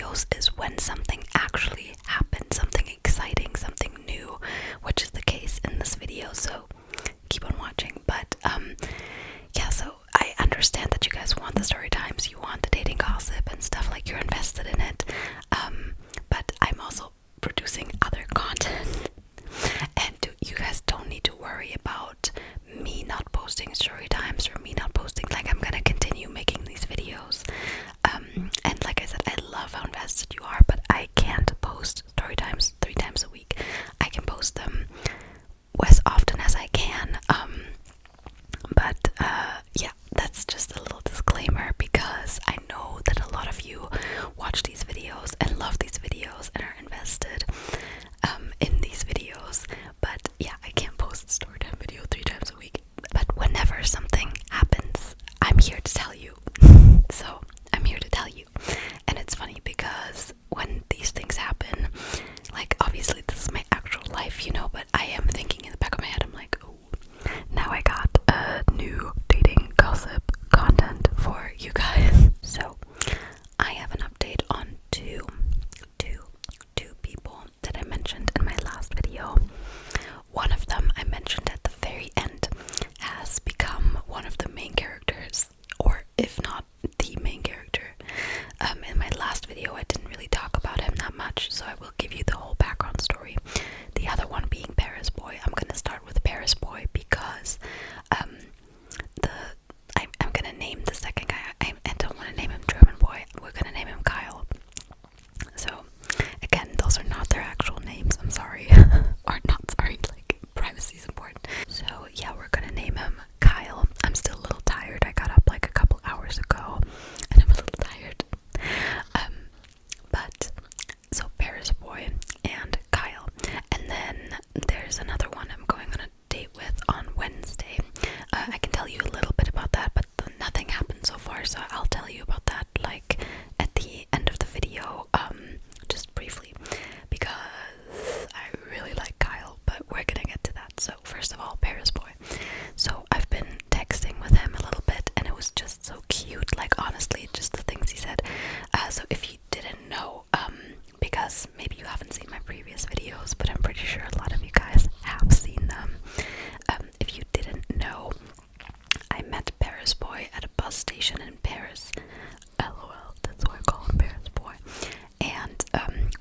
videos is when something actually happened, something exciting, something new, which is the case in this video, so keep on watching. But yeah, so I understand that you guys want the story times, you want the dating gossip and stuff, like you're invested in it, but I'm also producing other content, and you guys don't need to worry about me not posting story times or me not posting. Like, I'm gonna continue making these videos, and like I said, I love how invested you are, but I can't post story times 3 times a week. I can post them as often as I can, but yeah, that's just a little disclaimer, because I know that a lot of you watch these videos and love these videos and are invested in these videos. But yeah, I can't post a storytime video 3 times a week. But whenever something happens, I'm here to tell you. So I'm here to tell you. And it's funny because when these things happen, like, obviously this is my actual life, you know, but I am thinking in the back of my head, I'm like, oh, now I got new dating gossip content for you guys. So I have an update on two people that I mentioned in my last video. One of them I mentioned at the very end has become one of the main characters, or if not the main character. In my last video I didn't really talk about him that much, so I will give you the whole background story. The other one being Paris Boy. I'm gonna start with Paris Boy because I'm gonna name the second guy. I don't want to name him German Boy. We're gonna name him Kyle. So again, those are not their actual names. I'm sorry, or not sorry. Like, privacy is important. So yeah, we're gonna name him Kyle. I'm still a little tired. I got up like a couple hours ago, and I'm a little tired. But so Paris Boy and Kyle, and then there's another one I'm going on a date with on Wednesday. I can tell you a little bit about that, but nothing happened so far, so I'll tell you about that like at the end of the video, just briefly, because I really like Kyle, but we're gonna get to that. So first of all, Paris Boy. So I've been texting with him a little bit, and it was just so cute. Like, honestly, just the things he said. So if you didn't know, because maybe you haven't seen my previous videos, but I'm pretty sure a lot of you guys have seen them. If you didn't know, I met Paris Boy at a bus station in Paris. LOL, that's why I call him Paris Boy. And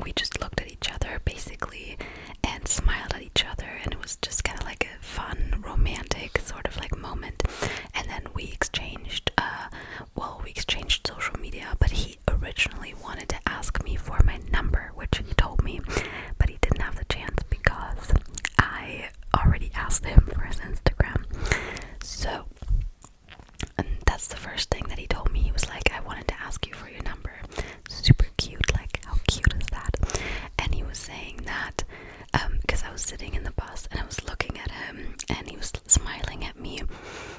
we just looked at each other basically and smiled at each other, and it was just kind of like a fun, romantic sort of like moment. And then we exchanged social media, but he originally wanted to ask me for my number, which he told me, but he didn't have the chance because I already asked him for his Instagram. So, and that's the first thing that he told me. He was like, I wanted to ask you for your number. Super cute. Like, how cute is that? And he was saying that because I was sitting in the bus and I was looking at him, and he was smiling at me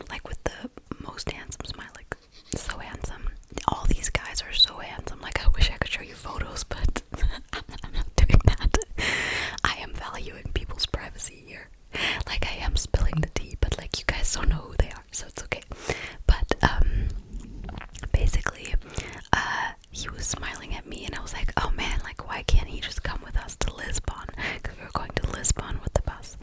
like with the most handsome smile, like so handsome. All these guys are so handsome. Like, I wish I could show you photos, but I'm not doing that. I am valuing people's privacy here. Like, I am spilling the tea, but like, you guys don't know who they are, so it's okay. But basically, he was smiling at me, and I was like, oh man, like, why can't he just come with us to Lisbon? Because we were going to Lisbon with the bus.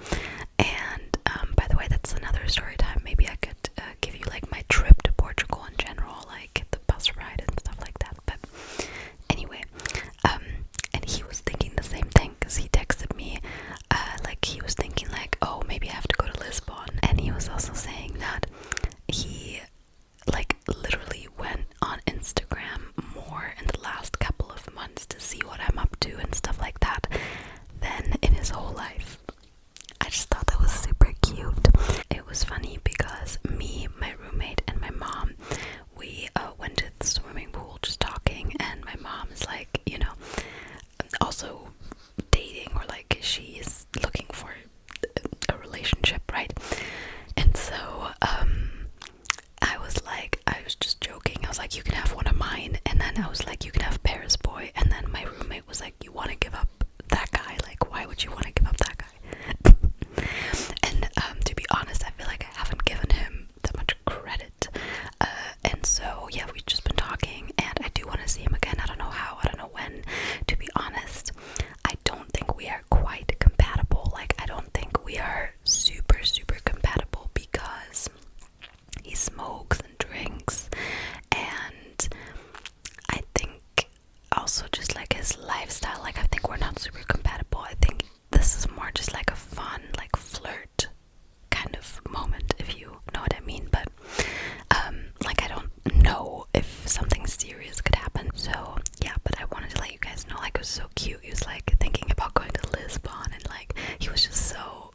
was so cute. He was like thinking about going to Lisbon, and like he was just so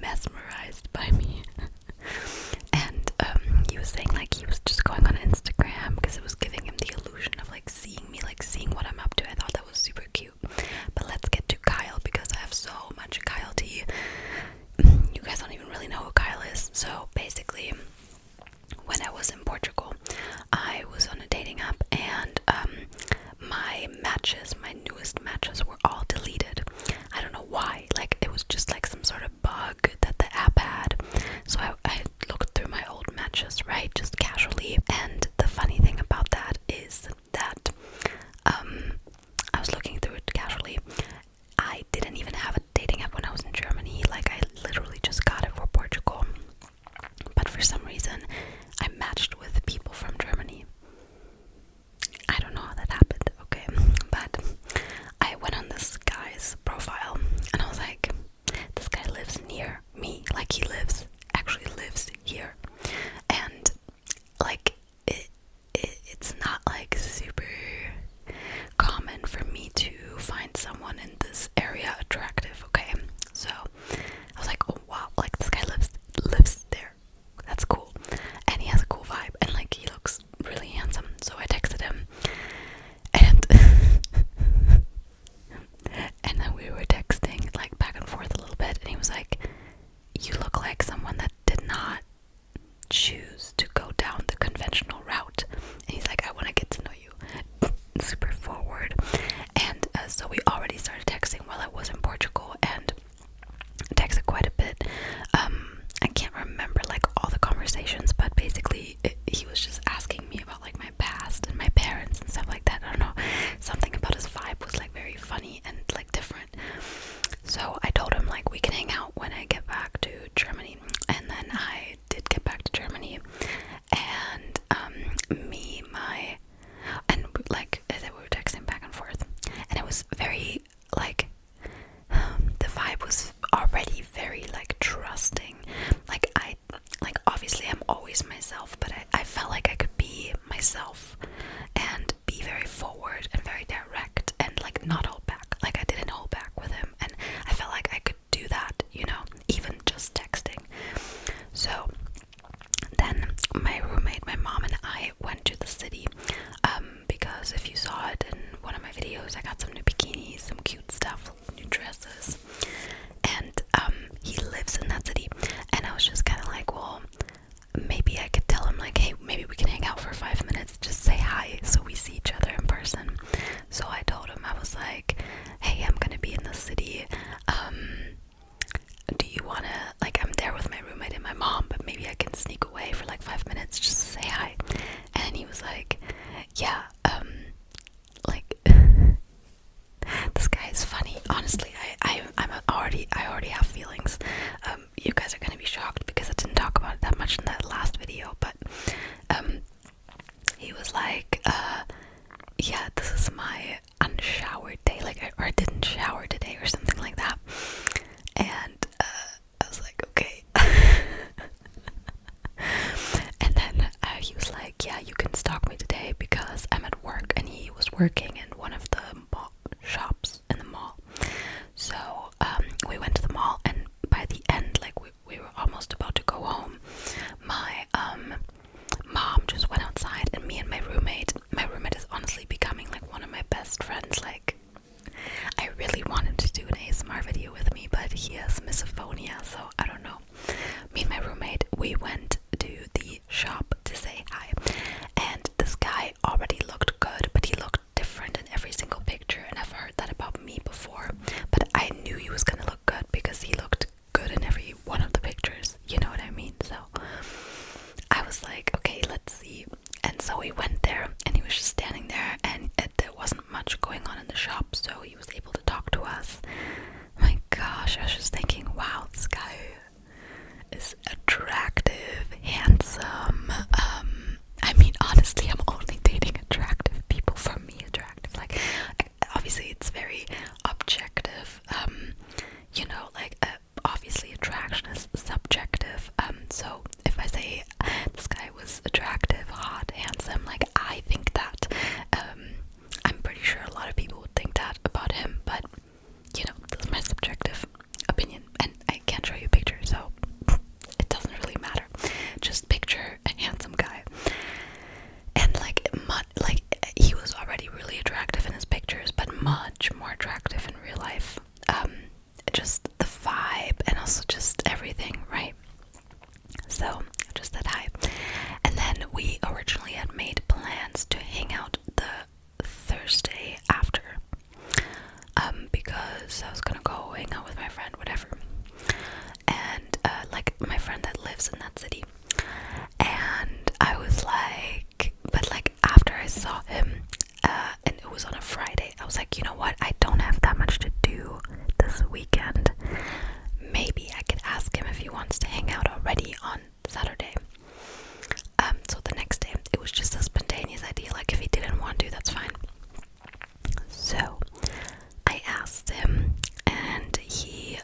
mesmerized by me. And he was saying like he was just going on Instagram because it was giving him the illusion of like seeing me, like seeing what I'm up to. I thought that was super cute. But let's get to Kyle, because I have so much Kyle tea. You guys don't even really know who Kyle is. So basically, when I was in Portugal, I was on a dating app, and my newest matches were all deleted. I don't know why. Like, it was just like some sort of bug that the app had. So I looked through my old matches, right, just casually. And the funny thing about that is that I was looking through it casually. I didn't even have a dating app when I was in Germany. Like, I literally just got it for Portugal. But for some reason, I matched with people from Germany. I don't know how that happened, okay? But I went on this guy's profile, and I was like, this guy lives near me. Like, he actually lives here. And, like, it's not, like, super common for me to find someone in this area attractive, okay? So I was like, oh wow, like this guy lives there. That's cool. And he has a cool vibe, and like he looks really handsome. So I texted him, and and then we were texting like back and forth a little bit, and he was like, you look like someone that did not choose to go down the conventional route. And he's like, I want to get to know you. Super forward. And so we already started texting while I was in Portugal, and texted quite a bit. I can't remember like all the conversations, but basically he was just asking me about like my past and my parents and stuff like that. I don't know, something about his vibe was like very funny and like different. So I told him like we can hang out when I get back to Germany, and then I did get back to Germany, and like we were texting back and forth, and it was very like the vibe was already very like trusting. Like obviously I'm always myself, but I felt like I could be myself and be very forward and very direct and like not hold back. Like I didn't hold back with him, and I felt like I could do that, you know, even just texting. So then my roommate, my mom, and I went to the city because if you saw it in one of my videos, I got some new bikinis, some cute stuff, new dresses, and he lives in that city. And I was just kind of like, well, maybe I could tell him like, hey, maybe we can hang out for 5 minutes, just say hi so we see each other in person. So I told him, I was like, hey, I'm gonna be in the city, do you wanna, like, I'm there with my roommate and my mom, but maybe I can sneak away for like 5 minutes just to say hi. And he was like, yeah, like this guy is funny. Honestly, I already have feelings. You guys are gonna be shocked because I didn't talk about it that much in that last video, but he was like, yeah, this is my unshowered day, like I didn't shower today or something like that. And I was like, okay. And then he was like, yeah, you can stalk me today because I'm at work. And he was working in one of the shops in the mall. So we went to the mall, and by the end, like we were almost about to go home, my mom just went outside, and me and my roommate is honestly becoming like one of my best friends. Like I really wanted to do an ASMR video with me, but he has misophonia, so I don't know. Me and my roommate, we went to the shop to say hi, and this guy already looked good, but he looked different in every single picture. And I've heard that about me before, but I knew he was gonna look good because he looked good in every one of the pictures, you know what I mean? So I was like, okay, let's see. And so we went there, and he was just standing there, and there wasn't much going on in the shop, so he was able to talk to us. My gosh, I was just thinking, wow, this guy is attractive, handsome. I mean, honestly, I'm only dating attractive people. For me, attractive, like, obviously it's very objective, you know, like, obviously attraction is subjective, so if I say this guy was attractive, hot, handsome, like, I think that, I'm pretty sure a lot of people would think that about attractive in real life. Just the vibe and also just everything, right? So just that high. And then we originally had made plans to hang out the Thursday after, because I was gonna go hang out with my friend, whatever. And like my friend that lives in that city. And I was like, but like after I saw him, and it was on a Friday, I was like, you know what? I don't have that much to do this weekend. Maybe I could ask him if he wants to hang out already on Saturday. So the next day, it was just a spontaneous idea. Like if he didn't want to, that's fine. So I asked him, and he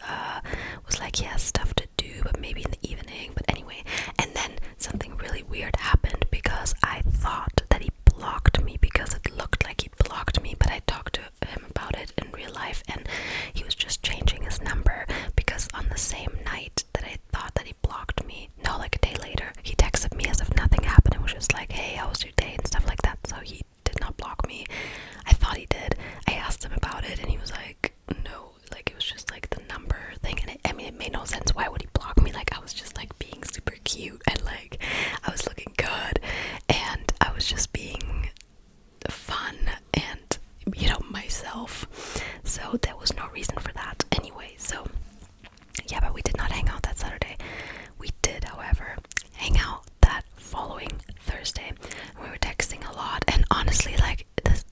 was like, he has stuff to do, but maybe in the evening. But anyway, and then something really weird happened, because I thought that he blocked me, because it looked like he blocked me, but I talked to him about it in real life, and he was just changing his number, because on the same night that I thought that he blocked me, no, like a day later, he texted me as if nothing happened and was just like, hey, how was your day and stuff like that. So he did not block me. I thought he did. I asked him about it, and he was like, no, like it was just like the number thing. And I mean, it made no sense. Why would he block me? Like I was just like being super cute, and like I was looking good, and I was just being fun and, you know, myself. So there was no reason for that anyway. So yeah, but we did not hang out that Saturday. We did, however, hang out that following Thursday. We were texting a lot, and honestly, like this,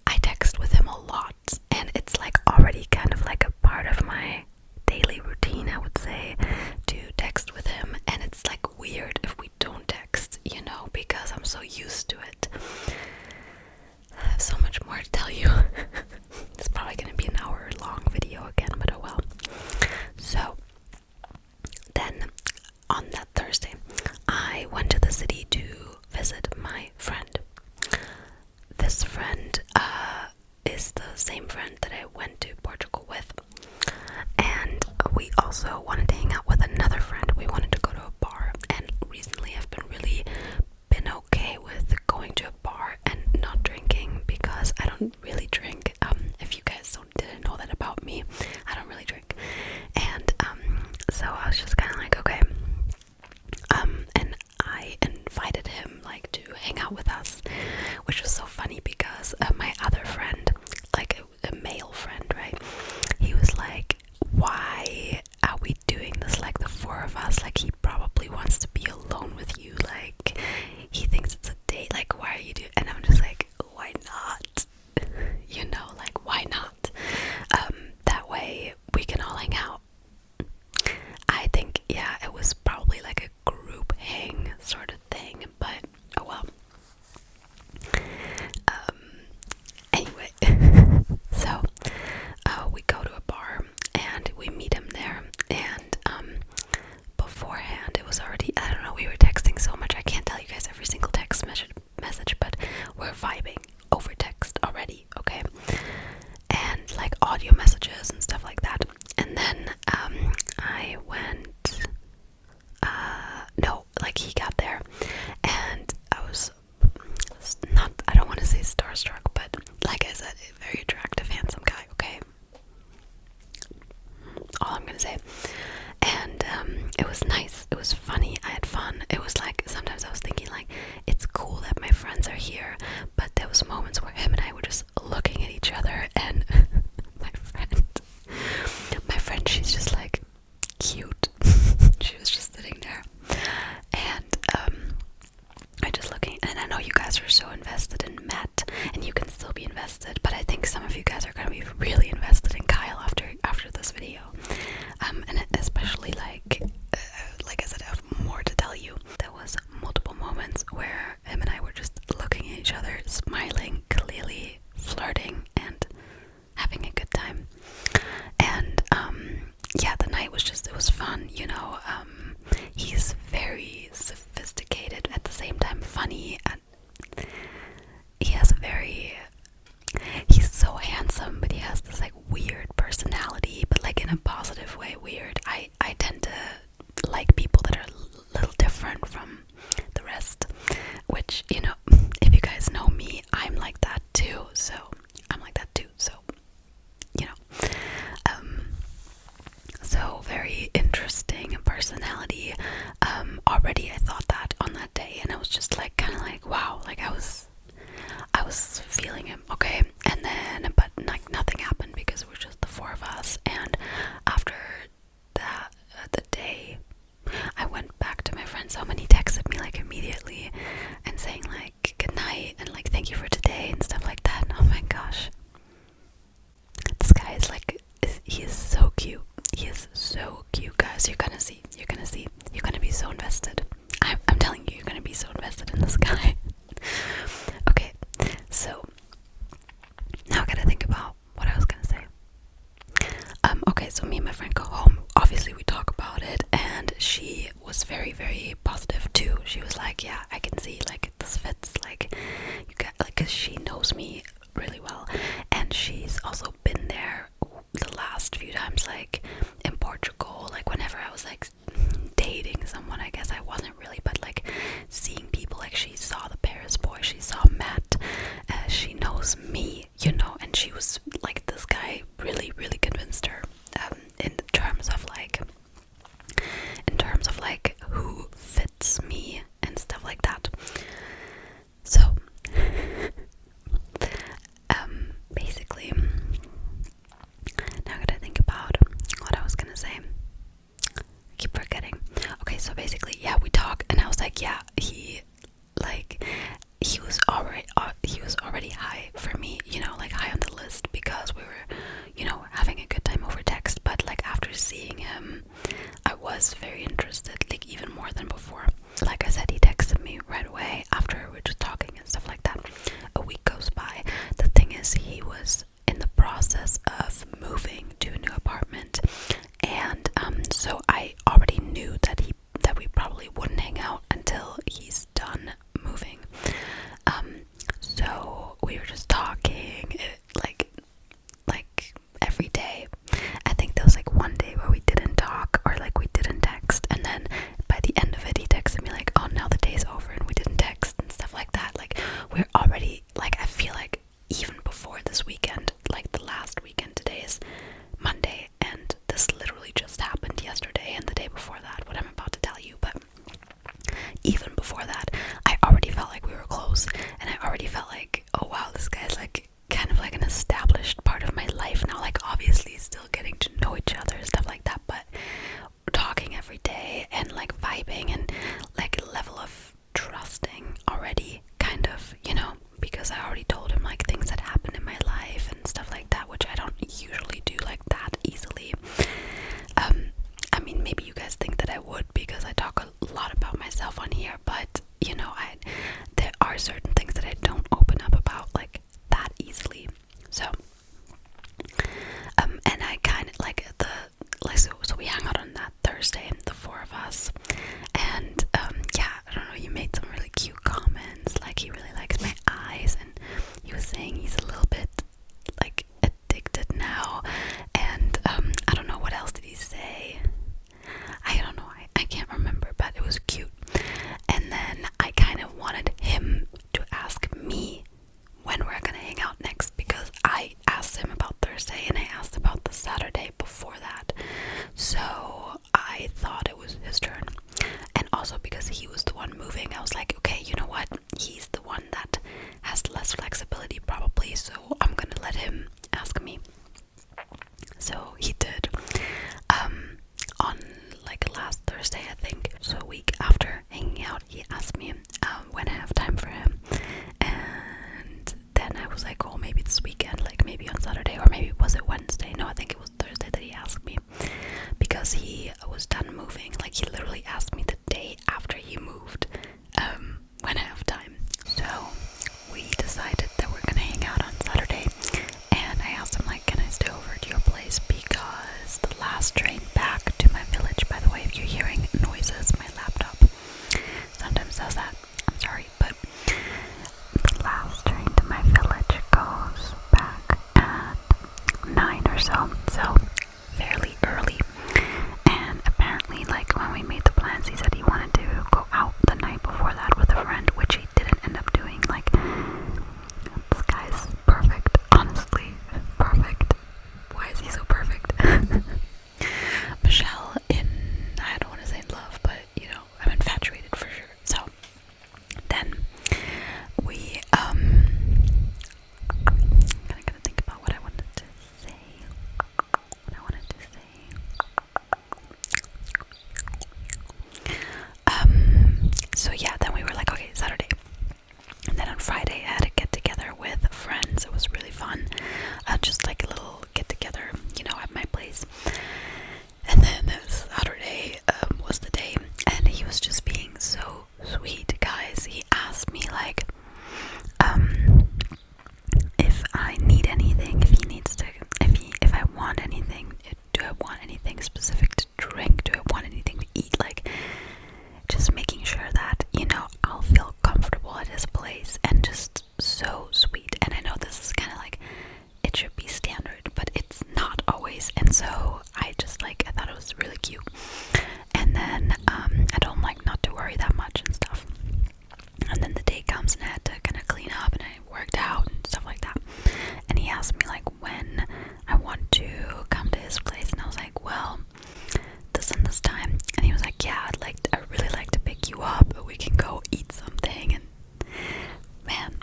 I text with him a lot, and it's like already kind of like a part of my daily routine, I would say, to text with him. And it's like weird if we don't text, you know, because I'm so used to it. I have so much more to tell you. It's probably gonna be an hour long video again, but oh well. So then on that Thursday, I went to the city to visit my friend. This friend is the same friend that I went to Portugal with, and we also wanted to hang out with another friend. We wanted to go to a bar, and recently I've been okay with going to a bar and not drinking, because I don't really drink. If you guys didn't know that about me, I don't really drink. And so I was just kind of like, okay. And I invited him like to hang out with us, which was so funny, because my other friend, like a male friend, right? He was like, why are we doing this, like the four of us? Like he probably wants to be alone with you. Like he thinks it's a date. Like why are you doing? And I'm just like, why not? You know, like why not? That way we can all hang out. I think, yeah, it was probably like a group hang sort of thing, but oh well. Anyway, so we go to a bar and we meet him there, and beforehand it was already, I don't know, we were texting so much, I can't tell you guys every single text message, but we're vibing over text already, okay? And like audio messages and stuff like that. And then I went, no, like he got there, and I was not, I don't want to say starstruck, but like I said, a very attractive, handsome guy, okay? All I'm gonna say. And it was nice, it was funny, I had fun. It was like, sometimes I was thinking like, it's cool that my friends are here, but there was moments where him and I were just looking at each other, and my friend, she's just like cute. She was just sitting there, and I'm just looking, and I know you guys are so invested in Matt, and you can still be invested, but I think some of you guys are gonna be really invested in Kyle after this video, and especially like I said, I have more to tell you. There was multiple moments where him and I were just looking at each other, smiling, clearly flirting, and having a good time. And yeah, the night was just, it was fun, you know. He's very sophisticated, at the same time funny, and he has he's so handsome, but he has this like because you're gonna see, you're gonna be so invested. I'm telling you, you're gonna be so invested in this guy. Okay, so now I gotta think about what I was gonna say. Okay, so me and my friend go home. Obviously, we talk about it, and she was very, very positive too. She was like, "Yeah, I can see like this fits. Like, you got like, 'cause she knows me really well, and she's also been there the last few times, like in Portugal. Like whenever I was like dating someone, I guess I wasn't really, but like seeing people, like she saw the Paris boy, she saw Matt, she knows me, you know, and she was like, this guy really, really convinced her, in terms of like who fits me and stuff like that. So basically, now I gotta think about what I was gonna say. I keep forgetting. Okay, so basically, yeah, we talk, and I was like, yeah, he was already high for me, you know, like high on the list, because we were, you know, having a good time over text. But like after seeing him, I was very interested, like even more than before. Like I said, he texted me right away after we were just talking and stuff like that. A week goes by. The thing is, he was in the process of moving to a new apartment, and so I already knew that we probably wouldn't hang out until he's done moving. So we were just talking, like every day. I think there was like one day where we didn't talk, or like we didn't text, and then by the end of it, he texted me like, "Oh, now the day's over," and we didn't text and stuff like that. Like we're already, like, I feel like even before this weekend, like the last weekend, today is Monday, and this literally just happened yesterday and the day before that, what I'm about to tell you. But even before that, I already felt like we were close, and I already felt like, oh wow, this guy's like kind of like an established part of my life now. Like obviously still getting to know each other and stuff like that, but talking every day and like vibing, and like a level of trusting already, kind of, you know, because I already told him like things that happened in my life and stuff like that, which I don't usually do like that easily. I mean, maybe you guys think that I would, because I talk a lot about myself on here, but you know, there are certain things that I don't open up about like that easily. So and I kind of like so we hung out on that Thursday, the four of us, and yeah, I don't know, you made some really cute comments, like he really likes my eyes, and he was saying he's a little bit like addicted now, and I don't know, what else did he say? I don't know, I can't remember, but it was cute. And then I kind of wanted him to ask me when we're gonna hang out next, because I asked him about Thursday and I asked about the Saturday before that, so I thought it was his turn. And also because he was the one moving, I was like, okay, you know what, he's the one that has less flexibility probably, so I'm gonna let him ask me. So he did. On like last Thursday, I think, so a week after hanging out, he asked me when I have time for him, and then I was like, oh, maybe this weekend, like maybe on Saturday, or maybe was it Wednesday? No, I think it was Thursday that he asked me, because he was done moving. Like he literally asked me the day after he moved when I have time. So we decided that we're gonna hang out on Saturday, and I asked him like, can I stay over at your place, because the last train back to my village, by the way, if you're hearing noises, my laptop sometimes does that, I'm sorry, but the last train to my village goes back at 9 or so fairly early. And apparently, like when we made the plans, he said he wanted to go out the night before that with a friend, which he didn't end up doing. Like, this guy's perfect, honestly, perfect. Why is he so perfect? Michelle, I don't want to say in love, but you know, I'm infatuated for sure. So then we I'm gonna think about what I wanted to say. And so I thought it was really cute. And then I told him like not to worry that much and stuff. And then the day comes and I had to kind of clean up and I worked out and stuff like that. And he asked me like when I want to come to his place, and I was like, well, this and this time. And he was like, yeah, I really like to pick you up, but we can go eat something. And man,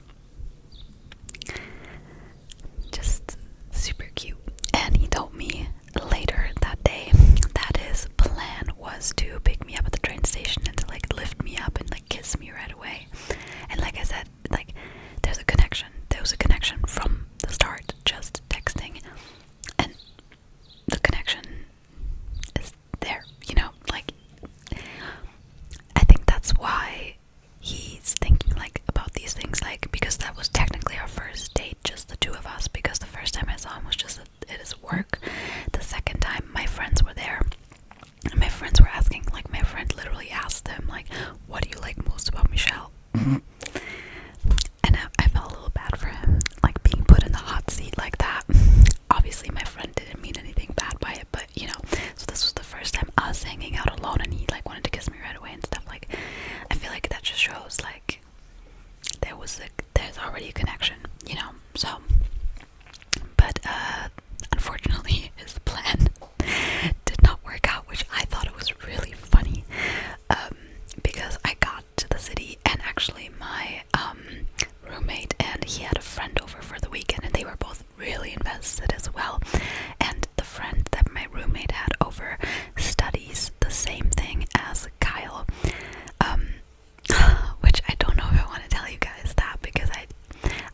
just super cute. And he told me later that day that his plan was to pick me up at the train station and to like lift me up and like kiss me right away. And like I said, like there was a connection from the start, just texting, and the connection is there, you know, like I think that's why he's thinking like about these things, like because that was technically our first date, just the two of us, because the first time I saw him was just at his work. The second time my friends were there and my friends were asking, like my friend literally asked him like, what do you like most about Michelle? And I felt a little bad for him, like being put in the hot seat like that. Obviously my friend didn't mean anything bad by it, but you know, so this was the first time us hanging out alone and he like wanted to kiss me right away and stuff. Like I feel like that just shows like there's already a connection, you know. So but unfortunately his plan did not work out, which I thought it was really funny, because I got to the city and actually my roommate and he had a friend over for the weekend and they were both really invested as well. And the friend that my roommate had over studies the same thing as Kyle, which I don't know if I want to tell you guys that, because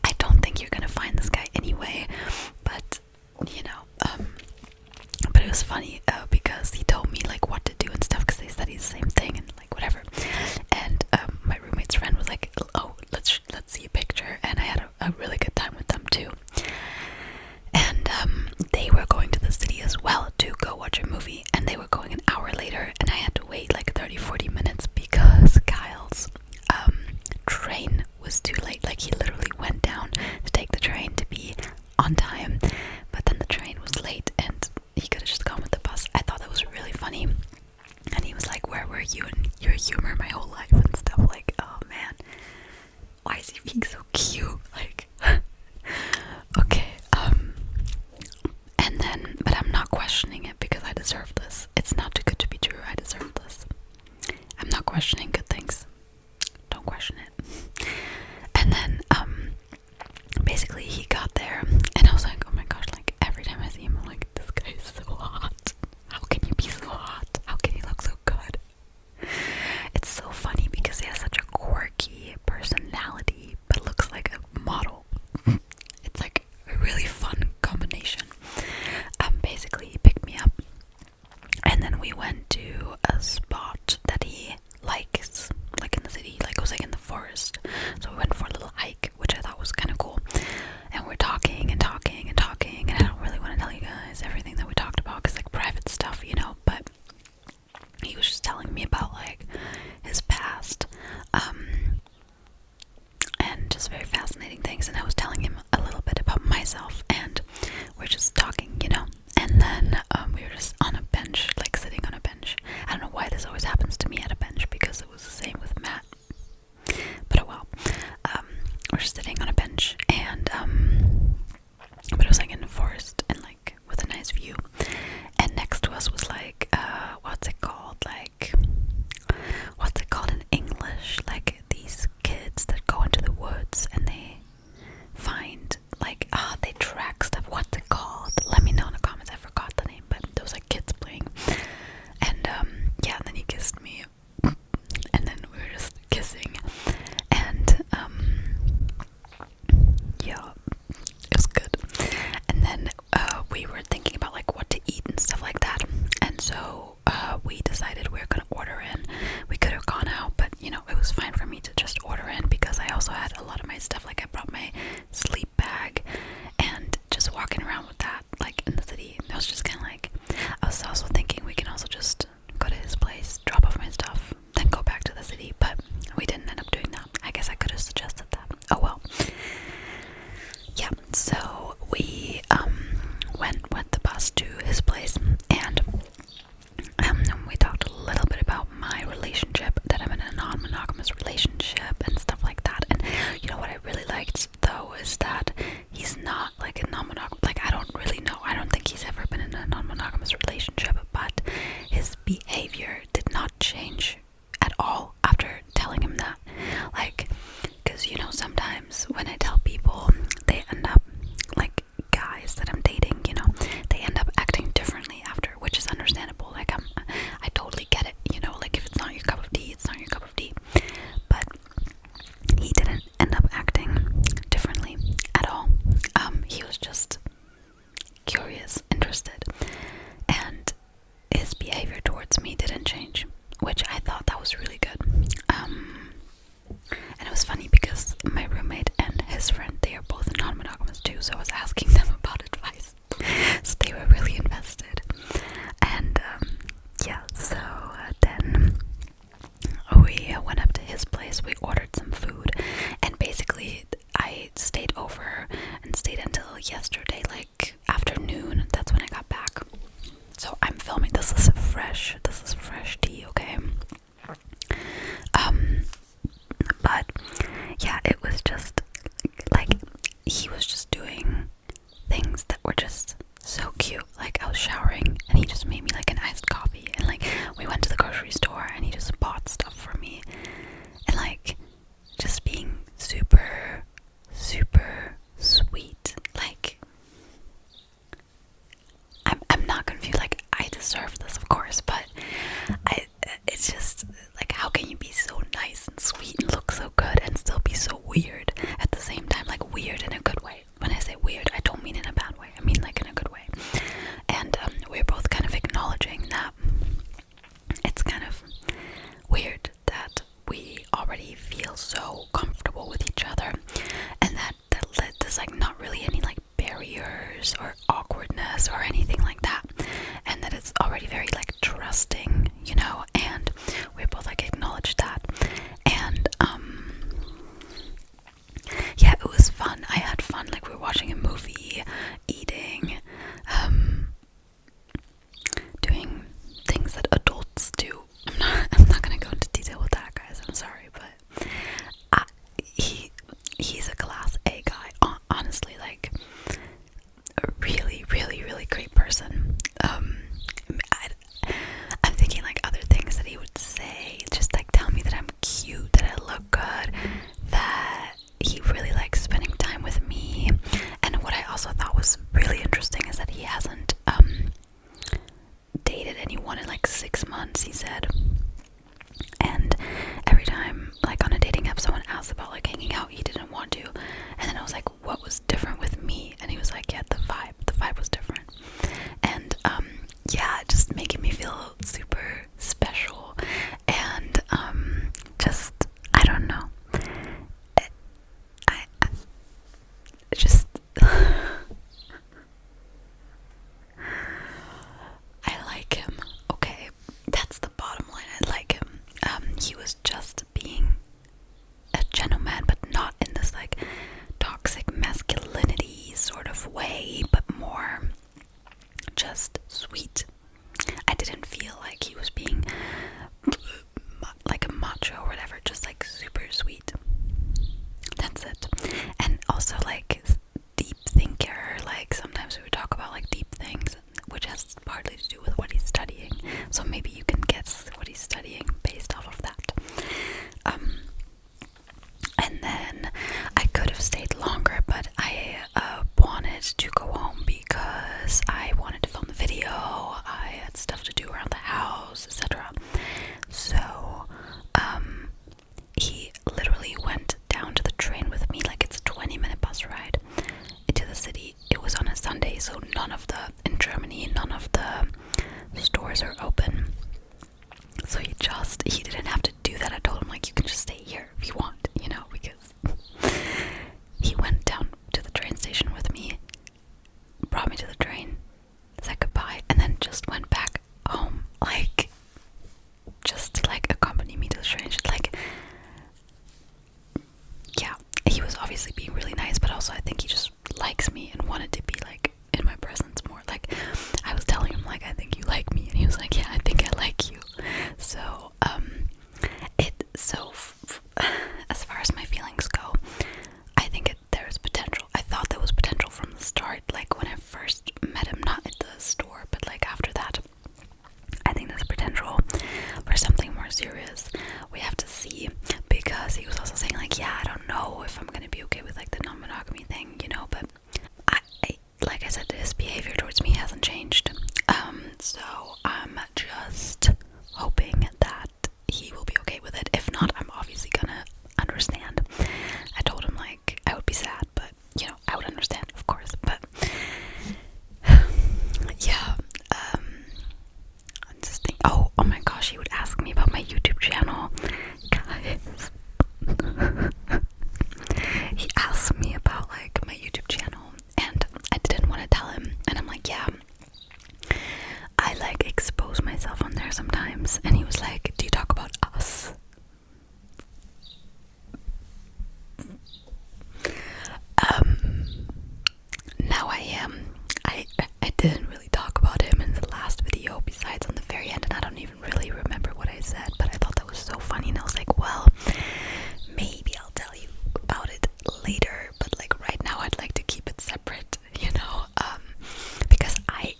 I don't think you're gonna find this guy anyway, but you know, but it was funny because he told me like what to do and stuff because they study the same thing and like whatever. And my roommate's friend was like, oh, let's see a picture, and I had a really good time with them too. And they were going to the city as well to go watch a movie, and they were going an hour later, and I had to wait like 30-40 minutes because Kyle's train was too late. Like he literally went down to take the train to be on time, but then the train was late and he could have just gone with the bus. I thought that was really funny. And he was like, where were you in your humor my whole life and stuff. Like, oh man, why is he being so cute? Like okay, and then, but I'm not questioning it because I deserve this. It's not too good to be true. I deserve this. I'm not questioning good things. Don't question it. And then basically he got there and I was like, oh my gosh, like every time I see him I'm like, this guy is so hot. How can you be so hot? How can he look so good? It's so funny because he has such a quirky personality but looks like a model. It's like a really fun combination. Basically he picked me up and then we went to a spot that he likes, like in the city, like it was like in the forest. So we went for a little hike, which I thought was kind of cool. And we're talking and talking and talking, and I don't really want to tell you guys everything that we talked about because like private stuff, you know. But he was just telling me about like his past, and just very fascinating things. And I was telling him a little bit about myself, and we're just talking, you know. And then we were just on a bench, like sitting on a bench. I don't know why this always happens to me at a bench because it was the same with Matt. But oh well. We're just sitting on a bench and but it was like in the forest and like with a nice view. And next to us was like what's it called? Like what's it called in English? Like these kids that go into the woods and they find like they track stuff. What's it called? Let me know in the comments. I forgot the name. us to his place, and we talked a little bit about my relationship, that I'm in a non-monogamous relationship and stuff like that. And you know what I really liked though is that he's not like a non-monogamous, like I don't really know, I don't think he's ever been in a non-monogamous relationship, but his behavior did not change at all after telling him that. Like, because you know, sometimes when I tell people, they end up, like guys that I'm dating, you know, they end up acting differently after, which is understandable. Like I totally get it, you know, like if it's not your cup of tea, it's not your cup of tea. But he didn't end up acting differently at all. He was just curious, interested, and his behavior towards me didn't change, which I thought that was really good. And it was funny because my roommate and his friend, they are both non-monogamous too, so I was asking them about advice. So they were really invested. And yeah, so then we went up to his place, we ordered some food, and basically I stayed over and stayed until yesterday, like afternoon. That's when I got back. So I'm filming, this is fresh tea, okay? But yeah, it was just like he was just doing things that were just so cute. Like I was showering and he just made me like an iced coffee, and like we went to the grocery store and he just bought stuff for me, and like just being super sweet. Like I'm not confused, like I deserve this of course, but it's just like, how can you be so nice and sweet and look so good and still be so weird at the same time? Like weird in a good way. When I say weird, I don't mean in a bad way, I mean like in a good way. And we're both kind of acknowledging that it's kind of weird that we already feel so comfortable with each other, and that there's like not really any like barriers or awkwardness or anything like that, and that it's already very like trusting, you know, and we both like acknowledge that. And yeah, it was fun. I had fun, like we were watching a movie, eating, doing things that adults do. I'm not gonna go into detail with that, guys, I'm sorry, but he's a class A guy, honestly, like a really great person. I'm thinking like other things that he would say, just like tell me that I'm cute, that I look good, that he really likes spending time with me. And what I also thought was really interesting is that he hasn't dated anyone in like 6 months, he said. And every time, like on a dating app, someone asked about like hanging out, he didn't want to. And then I was like, what was different with me? And he was like, yeah, the vibe was different. And yeah, just making me feel super special. And just, I don't know, I just I like him, okay? That's the bottom line. I like him. He was just being a gentleman, but not in this like toxic masculinity sort of way, but more just sweet. I didn't feel like he was being like a macho or whatever, just like super sweet. That's it. And also like deep thinker, like sometimes we would talk about like deep things, which has partly to do with what he's studying, so maybe you can guess what he's studying based off of that. And then I could have stayed longer, but I wanted to go home because I wanted to film the video, I had stuff to do around the house, etc. So he literally went down to the train with me, like it's a 20-minute bus ride into the city. It was on a Sunday, so in Germany, none of the stores are open. So he didn't have to do that. I told him like, you can just stay here if you want, you know, because he went down to the train station with me, brought me to the train, said goodbye, and then just went back home, like just to like accompany me to the train. Like, yeah, he was obviously being really nice, but also I think he just likes me and wanted to be like in my presence more. Like, met him, not at the store, but like after that. I think there's potential for something more serious. We have to see, because he was also saying like, yeah, I don't know if I'm gonna be okay with like the non-monogamy thing, you know, but I like I said, his behavior towards me hasn't changed. So I'm just hoping that he will be okay with it. If not, I'm obviously gonna understand. I told him like I would be sad, but you know, I would understand, of course. But yeah, I'm just thinking, oh my gosh, he would ask me about my YouTube channel, guys. He asked me about like my YouTube channel, and I didn't want to tell him, and I'm like, yeah, I like expose myself on there sometimes. And he was like, do you talk about us? Now I am. I didn't really talk about him in the last video, besides on the very end, and I don't even really remember what I said, but I thought that was so funny, and I was like, well, maybe I'll tell you about it later, but like right now I'd like to keep it separate, you know, because I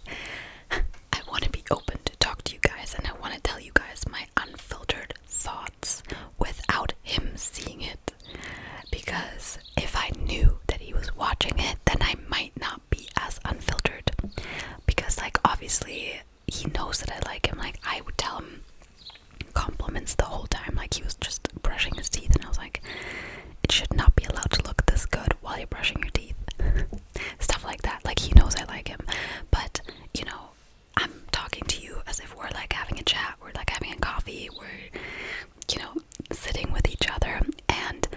want to be open to talk to you guys, and I want to tell you guys my unfiltered thoughts without him seeing it, because if I knew that he was watching it, then I might not be as unfiltered, because like obviously he knows that I like him. Like I would tell him compliments the whole time, like he was just brushing his teeth, and I was like, it should not be allowed to look this good while you're brushing your teeth. Stuff like that. Like he knows I like him, but you know, I'm talking to you as if we're like having a chat, we're like having a coffee, we're, you know, sitting with each other, and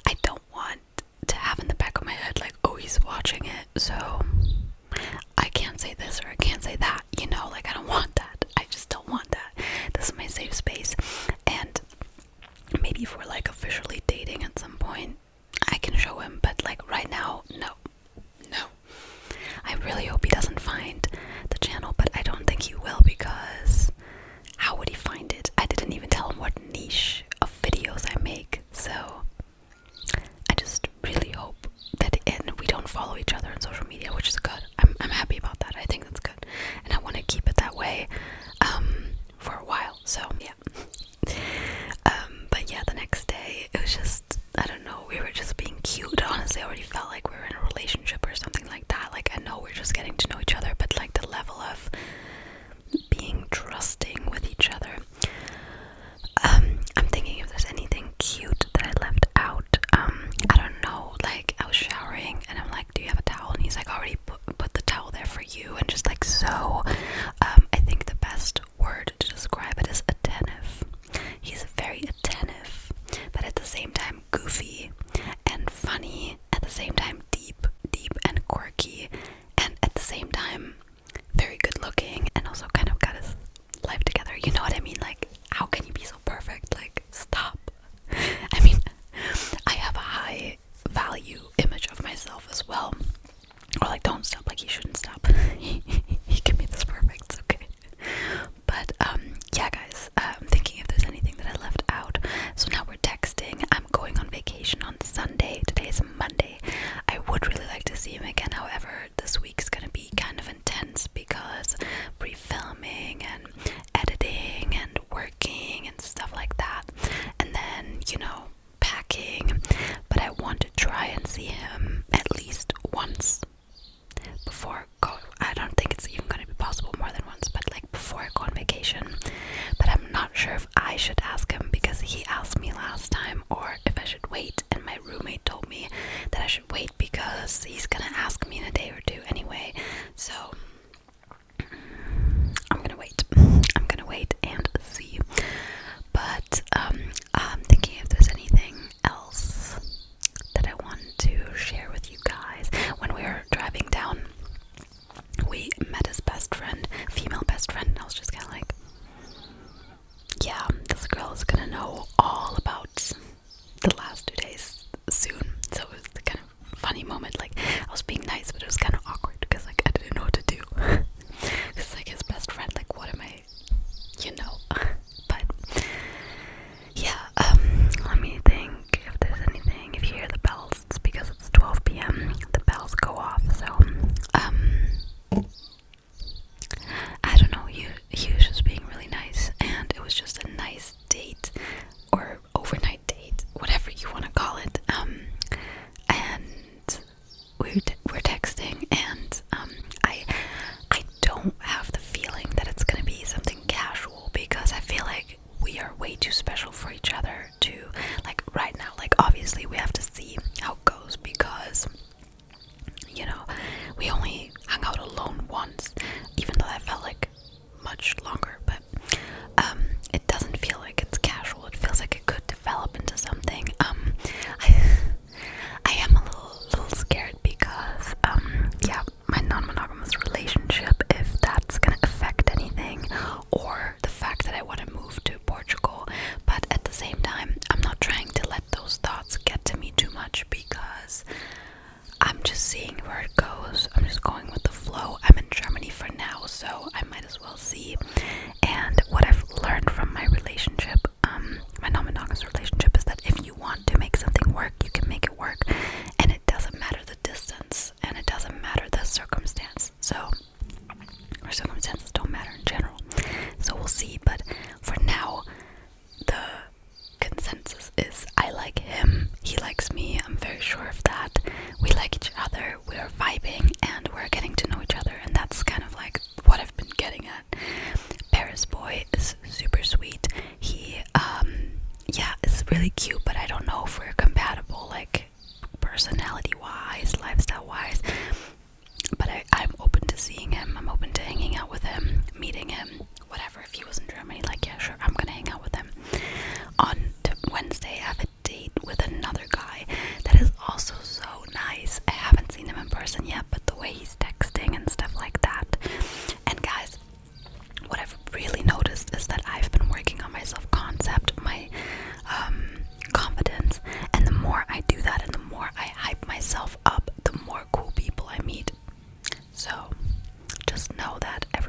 I don't want to have in the back of my head like, oh, he's watching it, so I can't say this or I can't say that, you know, like I don't want that. I just don't want that. This is my safe space, and maybe if we're like officially dating at some point, I can show him, but like right now, no. I really hope he doesn't find the channel, but I don't think he will, because how would he find it? I didn't even tell him what niche of videos I make, so I just really hope that we don't follow each other on social media, which is good. I'm happy about that. I think that's good, and I want to keep it that way for a while, so yeah. But yeah, the next day it was just, I don't know, we were just being cute. Honestly, I already felt like we were in a relationship or something like that. Like I know we're just getting to know each other, but like the level of being trusting with each other. I'm thinking if there's anything cute that I left out. I don't know, like I was showering and I'm like, do you have a towel? And he's like, I already put the towel there for you, and just like so. I think the best word to describe it is attentive. He's very attentive, but at the same time goofy and funny, at the same time deep and quirky, and at the same time very good looking, and also kind of got his life together. You know what I mean? Like, how can you be so perfect? Like, stop. I mean, I have a high value image of myself as well. Or like, don't stop. Like, you shouldn't stop. He can be this perfect. It's okay. But yeah, guys, I'm thinking if there's anything that I left out. So now we're texting. I'm going on vacation on Sunday. Today's Monday. I would really like to see him again. However, this week's gonna be kind of intense.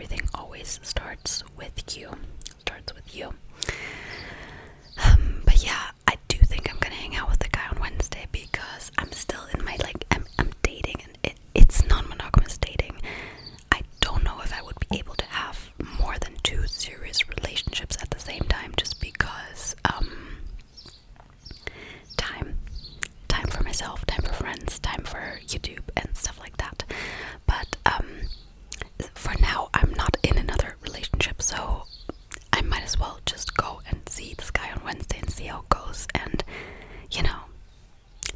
everything always starts with you. But yeah, I do think I'm gonna hang out with the guy on Wednesday because I'm still in my, like, I'm dating, and it's non-monogamous dating. I don't know if I would be able to have more than 2 serious relationships at the same time, just because time for myself, time for friends, time for YouTube and stuff like that. But for now, I'm not in another relationship, so I might as well just go and see this guy on Wednesday and see how it goes. And you know,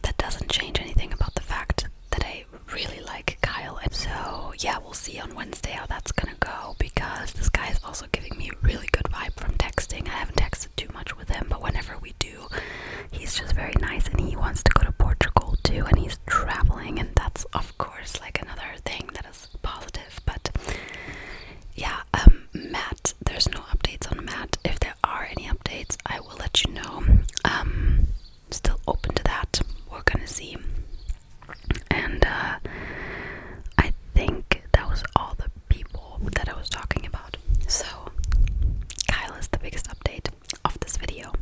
that doesn't change anything about the fact that I really like Kyle. And so yeah, we'll see on Wednesday how that's gonna go, because this guy is also giving me a really good vibe from texting. I haven't texted too much with him, but whenever we do, he's just very nice, and he wants to go to Portugal too, and he's traveling, and that's of course like another thing that is positive. But yeah, Matt, there's no updates on Matt. If there are any updates, I will let you know. Still open to that. We're gonna see. And I think that was all the people that I was talking about. So Kyle is the biggest update of this video.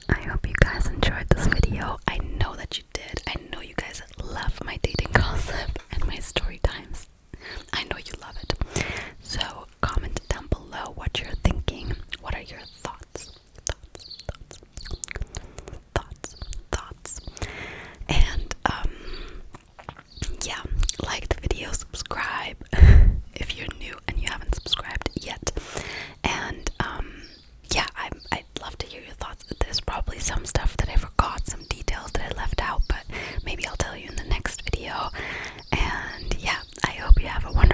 I hope you guys enjoyed this video. I know that you did. I know you guys love my dating gossip and my story times. I know you love it. So comment down below what you're thinking. What are your thoughts? And yeah, like the video, subscribe if you're new and you haven't subscribed yet. And yeah, I'd love to hear your thoughts. There's probably some stuff that I forgot, some details that I left out, but maybe I'll tell you in the next video. And yeah, I hope you have a wonderful